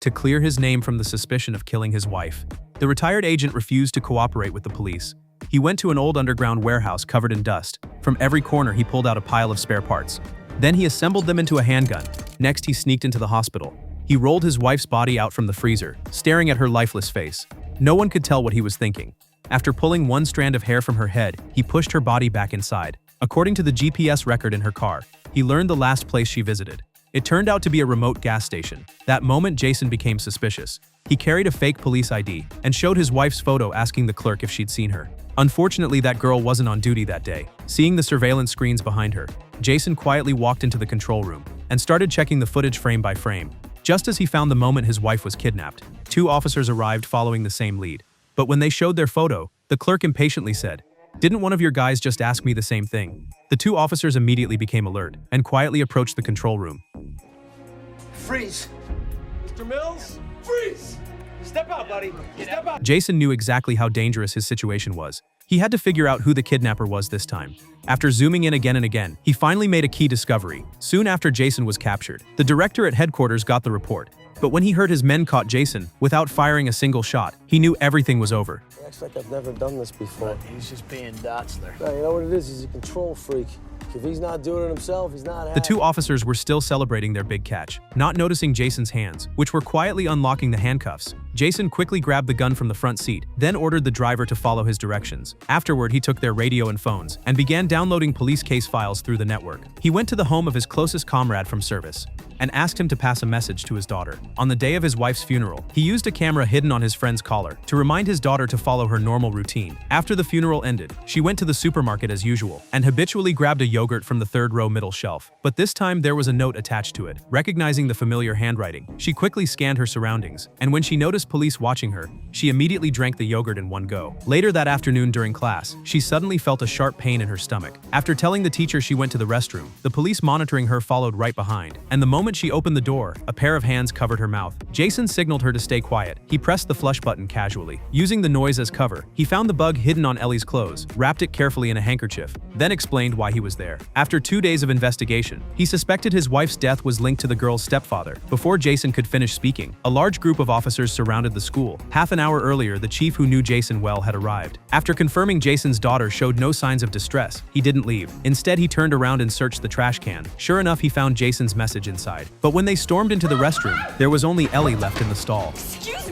to clear his name from the suspicion of killing his wife. The retired agent refused to cooperate with the police. He went to an old underground warehouse covered in dust. From every corner he pulled out a pile of spare parts. Then he assembled them into a handgun. Next he sneaked into the hospital. He rolled his wife's body out from the freezer, staring at her lifeless face. No one could tell what he was thinking. After pulling one strand of hair from her head, he pushed her body back inside. According to the GPS record in her car, he learned the last place she visited. It turned out to be a remote gas station. That moment Jason became suspicious. He carried a fake police ID and showed his wife's photo, asking the clerk if she'd seen her. Unfortunately, that girl wasn't on duty that day. Seeing the surveillance screens behind her, Jason quietly walked into the control room and started checking the footage frame by frame. Just as he found the moment his wife was kidnapped, two officers arrived following the same lead. But when they showed their photo, the clerk impatiently said, "Didn't one of your guys just ask me the same thing?" The two officers immediately became alert and quietly approached the control room. Freeze! Mr. Mills, freeze! Step out, buddy. Step out. Jason knew exactly how dangerous his situation was. He had to figure out who the kidnapper was this time. After zooming in again and again, he finally made a key discovery. Soon after Jason was captured, the director at headquarters got the report. But when he heard his men caught Jason without firing a single shot, he knew everything was over. He acts like I've never done this before. He's just being Dotzler. No, you know what it is? He's a control freak. If he's not doing it himself, he's not happy. The two officers were still celebrating their big catch, not noticing Jason's hands, which were quietly unlocking the handcuffs. Jason quickly grabbed the gun from the front seat, then ordered the driver to follow his directions. Afterward, he took their radio and phones and began downloading police case files through the network. He went to the home of his closest comrade from service and asked him to pass a message to his daughter. On the day of his wife's funeral, he used a camera hidden on his friend's collar to remind his daughter to follow her normal routine. After the funeral ended, she went to the supermarket as usual and habitually grabbed a yogurt from the third-row middle shelf. But this time there was a note attached to it. Recognizing the familiar handwriting, she quickly scanned her surroundings, and when she noticed police watching her, she immediately drank the yogurt in one go. Later that afternoon during class, she suddenly felt a sharp pain in her stomach. After telling the teacher she went to the restroom, the police monitoring her followed right behind, and the moment she opened the door, a pair of hands covered her mouth. Jason signaled her to stay quiet. He pressed the flush button casually. Using the noise as cover, he found the bug hidden on Ellie's clothes, wrapped it carefully in a handkerchief, then explained why he was there. After 2 days of investigation, he suspected his wife's death was linked to the girl's stepfather. Before Jason could finish speaking, a large group of officers surrounded the school. Half an hour earlier, the chief, who knew Jason well, had arrived. After confirming Jason's daughter showed no signs of distress, he didn't leave. Instead, he turned around and searched the trash can. Sure enough, he found Jason's message inside. But when they stormed into the restroom, there was only Ellie left in the stall. Excuse